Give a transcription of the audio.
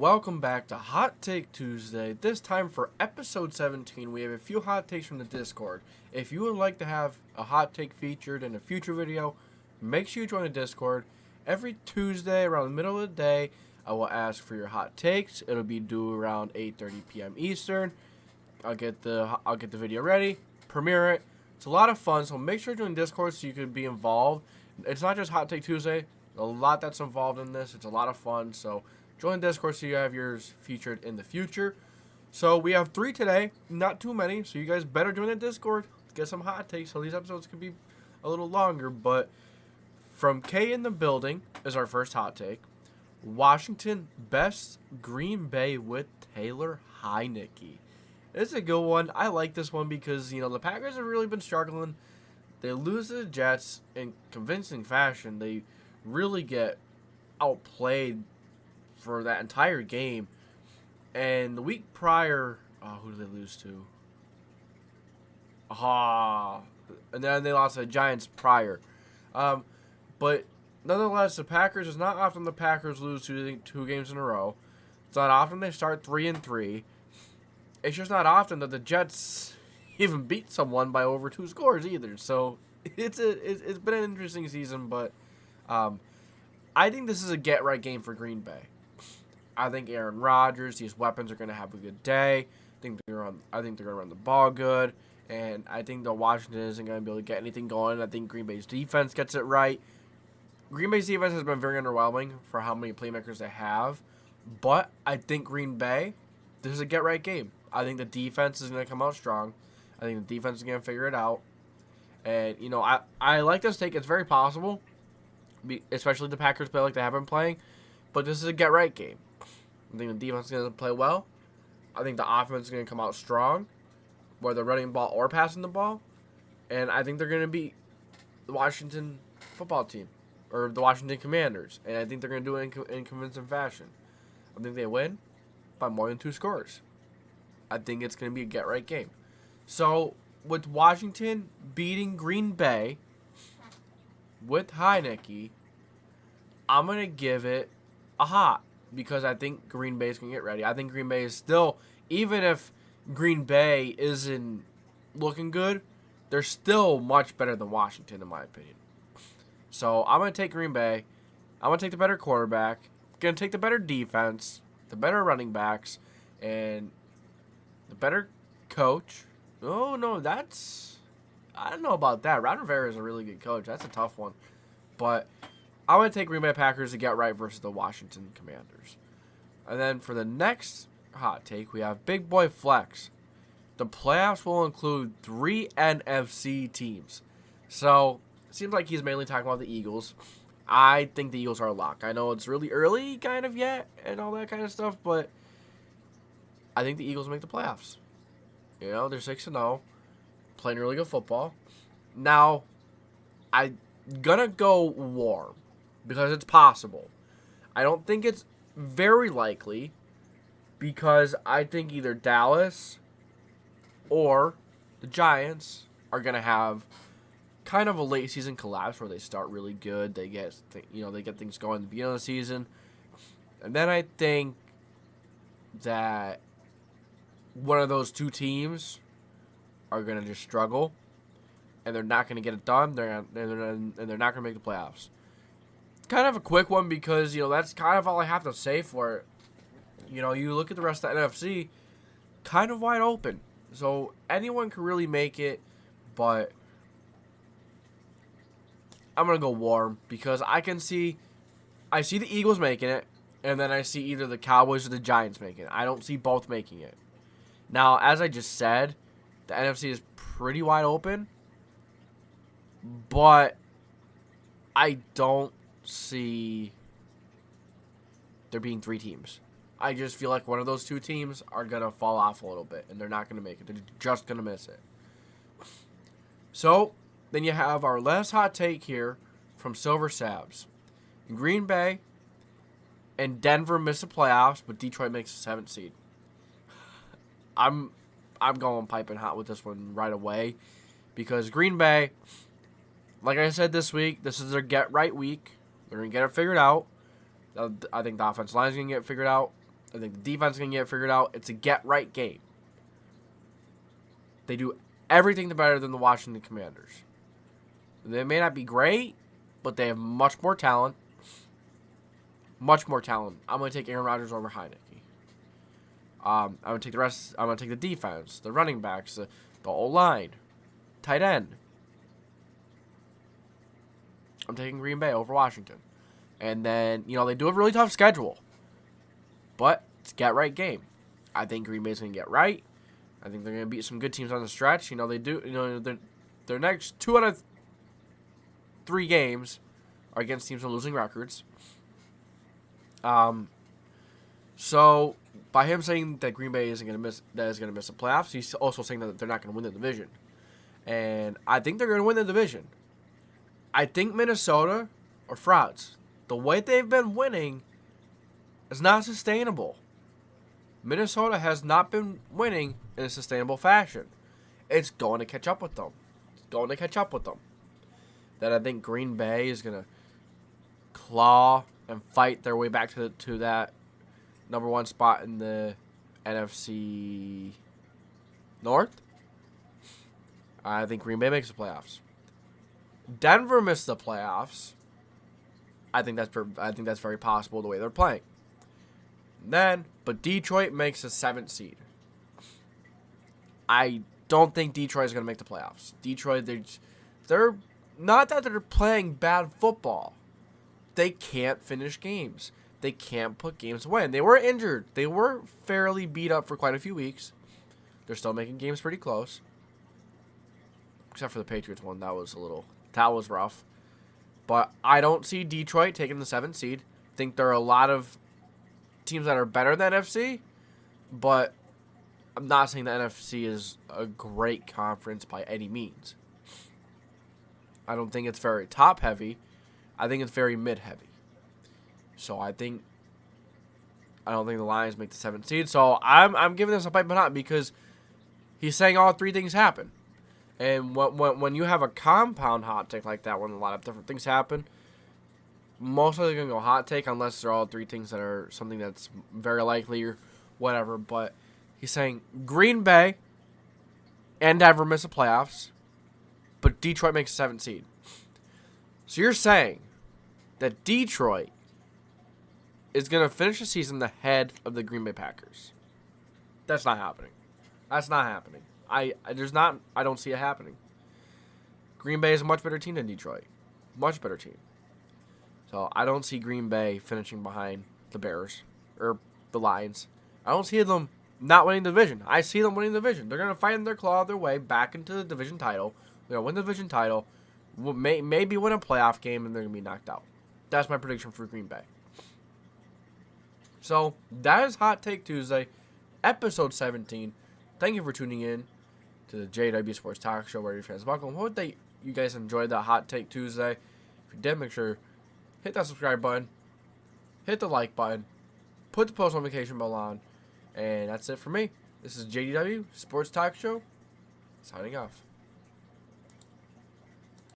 Welcome back to Hot Take Tuesday. This time for episode 17, we have a few hot takes from the Discord. If you would like to have a hot take featured in a future video, make sure you join the Discord. Every Tuesday around the middle of the day, I will ask for your hot takes. It'll be due around 8:30 p.m. Eastern. I'll get the video ready, premiere it. It's a lot of fun, so make sure to join Discord so you can be involved. It's not just Hot Take Tuesday. A lot that's involved in this. It's a lot of fun, so join Discord so you have yours featured in the future. So we have 3 today, not too many, so you guys better join the Discord. Get some hot takes, so these episodes could be a little longer. But from K in the building is our first hot take. Washington best Green Bay with Taylor Heineke. It's a good one. I like this one because, the Packers have really been struggling. They lose to the Jets in convincing fashion. They really get outplayed for that entire game. And the week prior, who did they lose to? And then they lost to the Giants prior. But nonetheless, the Packers, it's not often the Packers lose two games in a row. It's not often they start 3-3. It's just not often that the Jets even beat someone by over 2 scores either. So it's been an interesting season, but I think this is a get-right game for Green Bay. I think Aaron Rodgers, these weapons are going to have a good day. I think they're going to run the ball good, and I think the Washington isn't going to be able to get anything going. I think Green Bay's defense gets it right. Green Bay's defense has been very underwhelming for how many playmakers they have, but I think Green Bay, this is a get-right game. I think the defense is going to come out strong. I think the defense is going to figure it out. And, I like this take. It's very possible, especially the Packers play like they have been playing, but this is a get-right game. I think the defense is going to play well. I think the offense is going to come out strong, whether running the ball or passing the ball. And I think they're going to beat the Washington football team, or the Washington Commanders. And I think they're going to do it in convincing fashion. I think they win by more than 2 scores. I think it's going to be a get-right game. So, with Washington beating Green Bay with Heineke, I'm going to give it a hot. Because I think Green Bay is going to get ready. I think Green Bay is still, even if Green Bay isn't looking good, they're still much better than Washington, in my opinion. So I'm going to take Green Bay. I'm going to take the better quarterback. Going to take the better defense, the better running backs, and the better coach. Oh, no, I don't know about that. Ron Rivera is a really good coach. That's a tough one. But I'm going to take Green Bay Packers to get right versus the Washington Commanders. And then for the next hot take, we have Big Boy Flex. The playoffs will include 3 NFC teams. So, it seems like he's mainly talking about the Eagles. I think the Eagles are a lock. I know it's really early kind of yet and all that kind of stuff, but I think the Eagles make the playoffs. They're 6-0, playing really good football. Now, I'm going to go warm. Because it's possible. I don't think it's very likely because I think either Dallas or the Giants are going to have kind of a late season collapse where they start really good. They get things going at the beginning of the season. And then I think that one of those 2 teams are going to just struggle and they're not going to get it done. They're not going to make the playoffs. Kind of a quick one because, that's kind of all I have to say for it. You look at the rest of the NFC, kind of wide open. So anyone can really make it, but I'm going to go warm because I see the Eagles making it, and then I see either the Cowboys or the Giants making it. I don't see both making it. Now, as I just said, the NFC is pretty wide open, but I don't see there being 3 teams. I just feel like one of those 2 teams are going to fall off a little bit, and they're not going to make it. They're just going to miss it. So, then you have our last hot take here from Silver Sabs. Green Bay and Denver miss the playoffs, but Detroit makes the 7th seed. I'm going piping hot with this one right away because Green Bay, like I said this week, this is their get-right week. They're going to get it figured out. I think the offensive line is going to get figured out. I think the defense is going to get figured out. It's a get-right game. They do everything better than the Washington Commanders. They may not be great, but they have much more talent. Much more talent. I'm going to take Aaron Rodgers over Heineke. I'm going to take the rest. I'm going to take the defense, the running backs, the O-line, tight end. I'm taking Green Bay over Washington. And then, they do have a really tough schedule. But it's a get-right game. I think Green Bay's going to get right. I think they're going to beat some good teams on the stretch. They do. Their next 2 out of 3 games are against teams with losing records. So by him saying that Green Bay is going to miss the playoffs, he's also saying that they're not going to win the division. And I think they're going to win the division. I think Minnesota are frauds. The way they've been winning is not sustainable. Minnesota has not been winning in a sustainable fashion. It's going to catch up with them. Then I think Green Bay is going to claw and fight their way back to that number 1 spot in the NFC North. I think Green Bay makes the playoffs. Denver missed the playoffs. I think that's very possible the way they're playing. But Detroit makes a 7th seed. I don't think Detroit is going to make the playoffs. Detroit, they're not that they're playing bad football. They can't finish games. They can't put games away. And they were injured. They were fairly beat up for quite a few weeks. They're still making games pretty close. Except for the Patriots one. That was rough. But I don't see Detroit taking the 7th seed. I think there are a lot of teams that are better than NFC. But I'm not saying the NFC is a great conference by any means. I don't think it's very top-heavy. I think it's very mid-heavy. So I don't think the Lions make the 7th seed. So I'm giving this a pipe and hot because he's saying all 3 things happen. And when you have a compound hot take like that, when a lot of different things happen, most likely going to go hot take unless they're all 3 things that are something that's very likely or whatever. But he's saying Green Bay and Denver miss the playoffs, but Detroit makes a 7th seed. So you're saying that Detroit is going to finish the season ahead of the Green Bay Packers. That's not happening. I don't see it happening. Green Bay is a much better team than Detroit. Much better team. So I don't see Green Bay finishing behind the Bears or the Lions. I don't see them not winning the division. I see them winning the division. They're going to fight their claw their way back into the division title. They're going to win the division title, maybe win a playoff game, and they're going to be knocked out. That's my prediction for Green Bay. So that is Hot Take Tuesday, episode 17. Thank you for tuning in to the JDW Sports Talk Show, where your fans welcome. Hope that you guys enjoyed that Hot Take Tuesday. If you did, make sure hit that subscribe button, hit the like button, put the post notification bell on, and that's it for me. This is JDW Sports Talk Show, signing off.